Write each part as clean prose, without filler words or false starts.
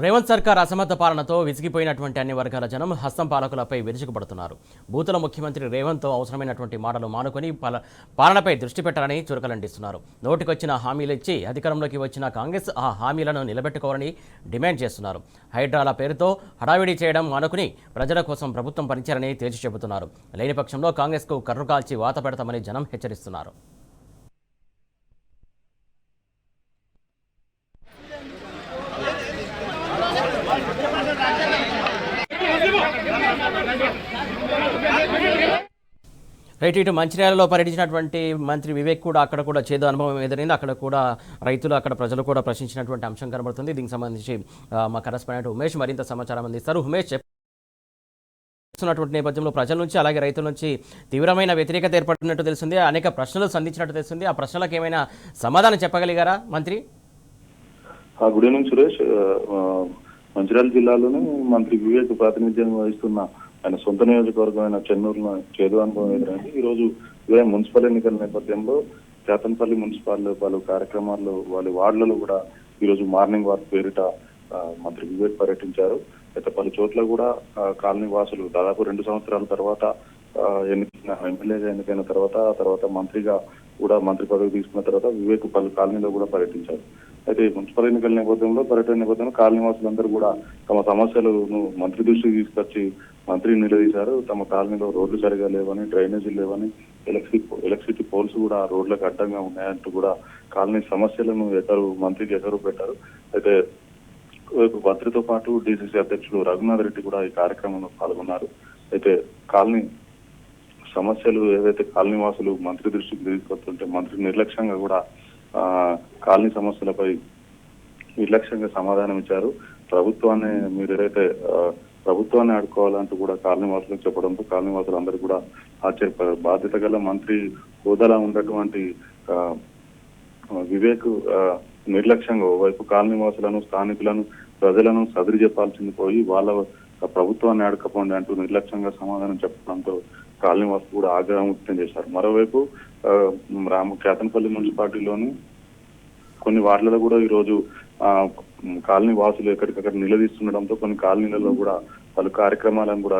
రేవంత్ సర్కార్ అసమర్థ పాలనతో విసిగిపోయినటువంటి అన్ని వర్గాల జనం హస్తం పాలకులపై విరుచుకుపడుతున్నారు. బూతుల ముఖ్యమంత్రి రేవంత్తో అవసరమైనటువంటి మాటలు మానుకొని పాలనపై దృష్టి పెట్టాలని చురకలండిస్తున్నారు. నోటికొచ్చిన హామీలు ఇచ్చి అధికారంలోకి వచ్చిన కాంగ్రెస్ ఆ హామీలను నిలబెట్టుకోవాలని డిమాండ్ చేస్తున్నారు. హైడ్రాల పేరుతో హడావిడి చేయడం మానుకుని ప్రజల కోసం ప్రభుత్వం పనిచేయాలని తేల్చి చెబుతున్నారు. లేని పక్షంలో కాంగ్రెస్కు కర్రు కాల్చి వాత పెడతామని జనం హెచ్చరిస్తున్నారు. రైట్, ఇటు మంచిర్యాలలో పర్యటించినటువంటి మంత్రి వివేక్ కూడా అక్కడ కూడా చేదు అనుభవం ఎదురైంది. అక్కడ కూడా రైతులు, అక్కడ ప్రజలు కూడా ప్రశ్నించినటువంటి అంశం కనబడుతుంది. దీనికి సంబంధించి మా కరెస్పాండెంట్ ఉమేష్ మరింత సమాచారం అందిస్తారు. ఉమేష్, చెప్తున్నటువంటి నేపథ్యంలో ప్రజల నుంచి అలాగే రైతుల నుంచి తీవ్రమైన వ్యతిరేకత ఏర్పడినట్టు తెలిసింది. అనేక ప్రశ్నలు సంధించినట్టు తెలిసింది. ఆ ప్రశ్నలకు ఏమైనా సమాధానం చెప్పగలిగారా మంత్రి? Good evening Suresh. మంచిర్యాల జిల్లాలోనే మంత్రి వివేక్ ప్రాతినిధ్యం వహిస్తున్న ఆయన సొంత నియోజకవర్గమైన చెన్నూరులో చేదు అనుభవం ఎదురైంది. ఈ రోజు మున్సిపల్ ఎన్నికల నేపథ్యంలో కేతన్పల్లి మున్సిపాల్ పలు కార్యక్రమాల్లో వాళ్ళ వార్డులలో కూడా ఈ రోజు మార్నింగ్ వాక్ పేరిట మంత్రి వివేక్ పర్యటించారు. అయితే పలు చోట్ల కూడా కాలనీ వాసులు దాదాపు 2 సంవత్సరాల తర్వాత ఎమ్మెల్యేగా ఎన్నికైన తర్వాత మంత్రిగా కూడా మంత్రి పదవి తీసుకున్న తర్వాత వివేక్ పలు కాలనీలో కూడా పర్యటించారు. అయితే మున్సిపల్ ఎన్నికల నేపథ్యంలో కాలనీ వాసులందరూ కూడా తమ సమస్యలను మంత్రి దృష్టికి తీసుకొచ్చి మంత్రిని నిలదీశారు. తమ కాలనీలో రోడ్లు సరిగా లేవని, డ్రైనేజీలు లేవని, ఎలక్ట్రిసిటీ పోల్స్ కూడా రోడ్లకు అడ్డంగా ఉన్నాయంటూ కూడా కాలనీ సమస్యలను మంత్రికి ఎకరు పెట్టారు. అయితే మంత్రితో పాటు డిసిసి అధ్యక్షుడు రఘునాథ్ రెడ్డి కూడా ఈ కార్యక్రమంలో పాల్గొన్నారు. అయితే కాలనీ సమస్యలు ఏదైతే కాలనీ వాసులు మంత్రి దృష్టికి తీసుకొస్తుంటే మంత్రి నిర్లక్ష్యంగా కూడా కాలనీ సమస్యలపై నిర్లక్ష్యంగా సమాధానం ఇచ్చారు. ప్రభుత్వాన్ని ఆడుకోవాలంటూ కూడా కాలనీ వాసులకు చెప్పడంతో కాలనీ వాసులు అందరూ కూడా ఆశ్చర్యపోయారు. బాధ్యత గల మంత్రి హోదాలా ఉన్నటువంటి వివేక్ నిర్లక్ష్యంగా ఓవైపు కాలనీ వాసులను, స్థానికులను, ప్రజలను సదిరి చెప్పాల్సింది పోయి వాళ్ళ ప్రభుత్వాన్ని ఆడకపోండి అంటూ నిర్లక్ష్యంగా సమాధానం చెప్పడంతో కాలనీ వాసులు కూడా ఆగ్రహం వ్యక్తం చేశారు. మరోవైపు కేతన్పల్లి మున్సిపాలిటీలోని కొన్ని వార్డులలో కూడా ఈ రోజు కాలనీ వాసులు ఎక్కడికక్కడ నిలదీస్తుండడంతో కొన్ని కాలనీలలో కూడా పలు కార్యక్రమాలను కూడా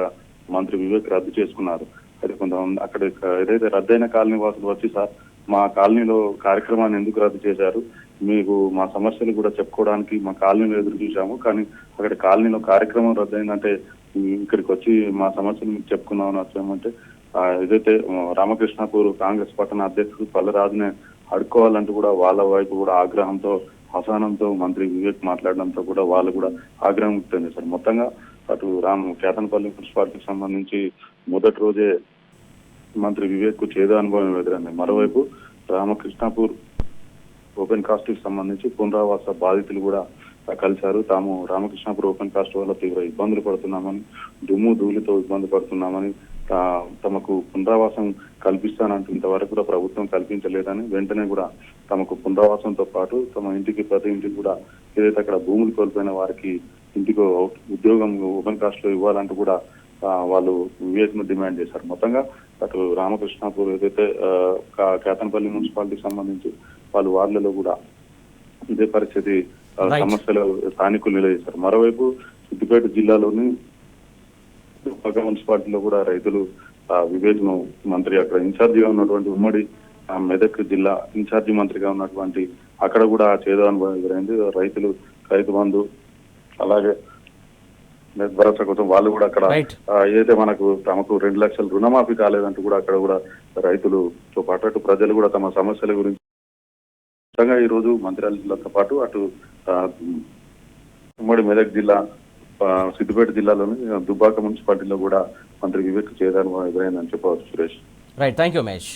మంత్రి వివేక్ రద్దు చేసుకున్నారు. అయితే కొంతమంది అక్కడ ఏదైతే రద్దయిన కాలనీ వాసులు వచ్చి, సార్ మా కాలనీలో కార్యక్రమాన్ని ఎందుకు రద్దు చేశారు, మీకు మా సమస్యలు కూడా చెప్పుకోవడానికి మా కాలనీలో ఎదురు చూసాము, కానీ అక్కడ కాలనీలో కార్యక్రమం రద్దయిందంటే ఇక్కడికి వచ్చి మా సమస్యలు మీకు చెప్పుకున్నామని వచ్చామంటే ఏదైతే రామకృష్ణాపూర్ కాంగ్రెస్ పట్టణ అధ్యక్షుడు పల్లరాజునే అడుక్కోవాలంటూ కూడా వాళ్ళ వైపు కూడా ఆగ్రహంతో, అసహనంతో మంత్రి వివేక్ మాట్లాడడంతో కూడా వాళ్ళు కూడా ఆగ్రహం వ్యక్తం చేశారు. మొత్తంగా అటు కేతన్పల్లి మున్సిపాలిటీకి సంబంధించి మొదటి రోజే మంత్రి వివేక్ కు చేదు అనుభవం ఎదురైంది. మరోవైపు రామకృష్ణాపూర్ ఓపెన్ కాస్ట్ కి సంబంధించి పునరావాస బాధితులు కూడా కలిశారు. తాము రామకృష్ణాపూర్ ఓపెన్ కాస్ట్ వల్ల తీవ్ర ఇబ్బందులు పడుతున్నామని, దుమ్ము ధూళితో ఇబ్బంది పడుతున్నామని, తమకు పునరావాసం కల్పిస్తానంటూ ఇంతవరకు కూడా ప్రభుత్వం కల్పించలేదని, వెంటనే కూడా తమకు పునరావాసంతో పాటు తమ ప్రతి ఇంటికి కూడా ఏదైతే అక్కడ భూములు కోల్పోయిన వారికి ఇంటికి ఉద్యోగం ఓపెన్ కాస్ట్ లో ఇవ్వాలంటూ కూడా వాళ్ళు వివేక్ ను డిమాండ్ చేశారు. మొత్తంగా అటు రామకృష్ణాపూర్ ఏదైతే కేతన్పల్లి మున్సిపాలిటీకి సంబంధించి వాళ్ళు వార్డులలో కూడా ఇదే పరిస్థితి సమస్యలు స్థానికులు నిలదీశారు. మరోవైపు సిద్దిపేట జిల్లాలోని మున్సిపాలిటీలో కూడా రైతులు వివేక్ ను మంత్రి అక్కడ ఇన్ఛార్జిగా ఉన్నటువంటి ఉమ్మడి మెదక్ జిల్లా ఇన్ఛార్జి మంత్రిగా ఉన్నటువంటి అక్కడ కూడా చేదు అనుభవం ఎదురైంది. రైతు బంధు అలాగే భరోసా కోసం వాళ్ళు కూడా అక్కడ ఏదైతే తమకు 2 లక్షల రుణమాఫీ కాలేదంటూ కూడా అక్కడ కూడా రైతులతో పాటు అటు ప్రజలు కూడా తమ సమస్యల గురించి ఈ రోజు మంచిర్యాల జిల్లాతో పాటు అటు ఉమ్మడి మెదక్ జిల్లా, సిద్దిపేట జిల్లాలోని దుబ్బాక మున్సిపాలిటీలో కూడా మంత్రి వివేక్ చేదు అనుభవం ఎదురైందని చెప్పవచ్చు Suresh. Right, thank you Umesh.